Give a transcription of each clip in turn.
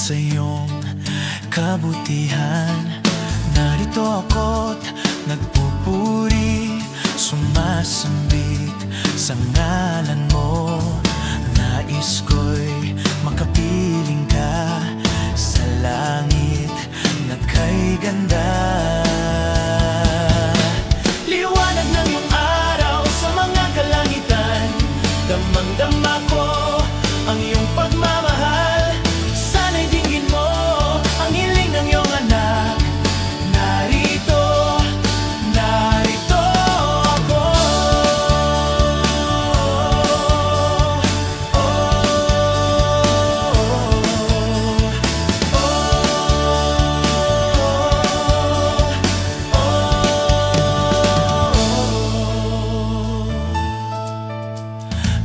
sa iyong kabutihan. Narito ako't nagpupuri, sumasambit sa ngalan mo. Nais ko'y makapiling ka sa langit na kay ganda. Liwanag ng iyong araw sa mga kalangitan, damang-dama ko ang iyong pagmamahal. Sana'y dinggin mo ang hiling ng iyong anak. Narito, narito ako.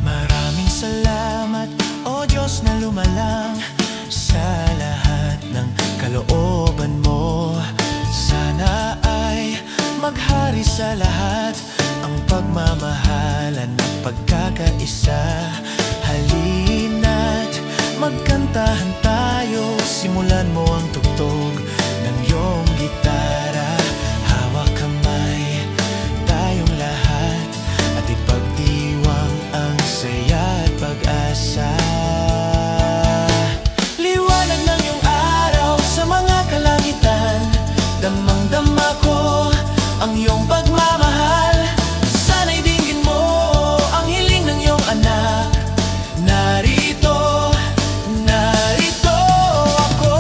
Maraming salamat, O Diyos, na lumalang sa lahat ng kalooban mo. Sana ay maghari sa lahat ang pagmamahalan at pagkakaisa. Halina't magkantahan tayo, simulan mo ang tugtog ng iyong gitara. Hawak kamay tayong lahat at ipagdiwang ang saya at pag-asa. Liwanag ng iyong araw sa mga kalangitan, damang-dama ko ang iyong pagmamahal. Sana'y dinggin mo ang hiling ng iyong anak. Narito, narito ako.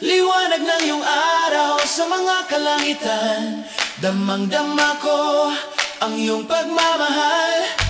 Liwanag ng iyong araw sa mga kalangitan, damang-dama ko ang iyong pagmamahal.